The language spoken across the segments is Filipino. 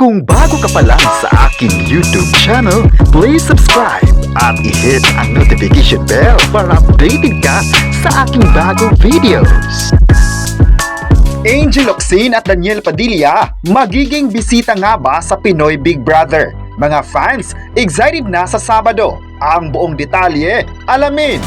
Kung bago ka pa lang sa aking YouTube channel, please subscribe at i-hit ang notification bell para updated ka sa aking bagong videos. Angel Locsin at Daniel Padilla magiging bisita nga ba sa Pinoy Big Brother? Mga fans, excited na sa Sabado. Ang buong detalye, alamin!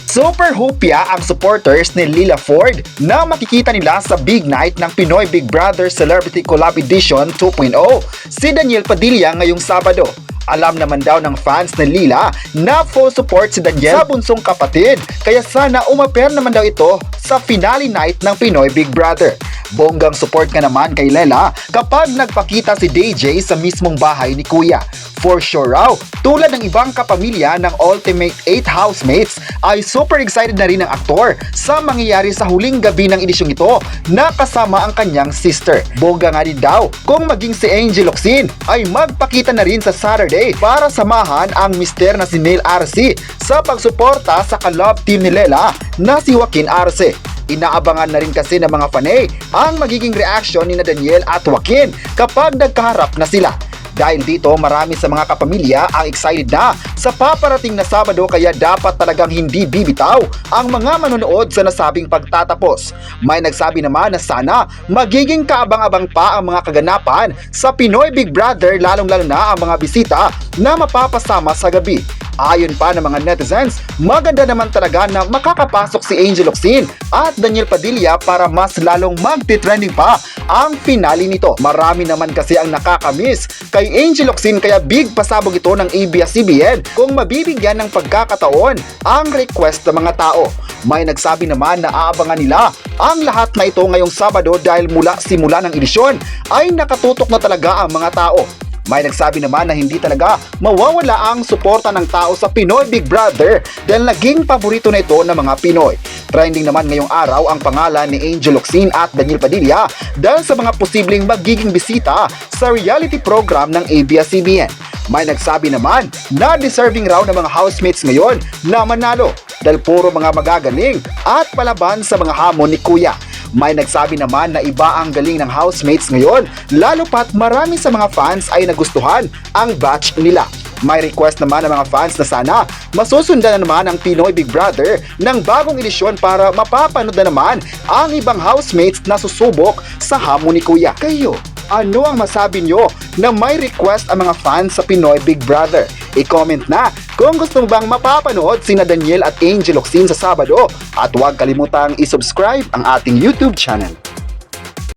Super hopya ang supporters ni Lila Ford na makikita nila sa big night ng Pinoy Big Brother Celebrity Collab Edition 2.0 si Daniel Padilla ngayong Sabado. Alam naman daw ng fans ni Lila na full support si Daniel sa bunsong kapatid, kaya sana umaper naman daw ito sa finale night ng Pinoy Big Brother. Bonggang support ka naman kay Lela kapag nagpakita si DJ sa mismong bahay ni Kuya. For sure raw, tulad ng ibang kapamilya ng Ultimate 8 housemates, ay super excited na rin ang aktor sa mangyayari sa huling gabi ng edisyong ito na kasama ang kanyang sister. Bongga nga din daw kung maging si Angel Locsin ay magpakita na rin sa Saturday para samahan ang mister na si Neil Arce sa pagsuporta sa ka-love team ni Lela na si Joaquin Arce. Inaabangan na rin kasi ng mga fanay ang magiging reaction ni na Daniel at Joaquin kapag nagkaharap na sila. Dahil dito, marami sa mga kapamilya ang excited na sa paparating na Sabado, kaya dapat talagang hindi bibitaw ang mga manonood sa nasabing pagtatapos. May nagsabi naman na sana magiging kaabang-abang pa ang mga kaganapan sa Pinoy Big Brother, lalong-lalo na ang mga bisita na mapapasama sa gabi. Ayon pa ng mga netizens, maganda naman talaga na makakapasok si Angel Locsin at Daniel Padilla para mas lalong magti-trending pa ang finale nito. Marami naman kasi ang nakakamiss kay Angel Locsin, kaya big pasabog ito ng ABS-CBN kung mabibigyan ng pagkakataon ang request ng mga tao. May nagsabi naman na aabangan nila ang lahat na ito ngayong Sabado dahil mula simula ng edisyon ay nakatutok na talaga ang mga tao. May nagsabi naman na hindi talaga mawawala ang suporta ng tao sa Pinoy Big Brother dahil naging paborito na ito ng mga Pinoy. Trending naman ngayong araw ang pangalan ni Angel Locsin at Daniel Padilla dahil sa mga posibleng magiging bisita sa reality program ng ABS-CBN. May nagsabi naman na deserving raw ng mga housemates ngayon na manalo dahil puro mga magagaling at palaban sa mga hamon ni Kuya. May nagsabi naman na iba ang galing ng housemates ngayon, lalo pat marami sa mga fans ay nagustuhan ang batch nila. May request naman ng mga fans na sana masusundan na naman ang Pinoy Big Brother ng bagong edisyon para mapapanood na naman ang ibang housemates na susubok sa hamon ni Kuya. Kayo, ano ang masabi nyo na may request ang mga fans sa Pinoy Big Brother? I-comment na kung gusto mo bang mapapanood sina Daniel at Angel Locsin sa Sabado, at huwag kalimutang i-subscribe ang ating YouTube channel.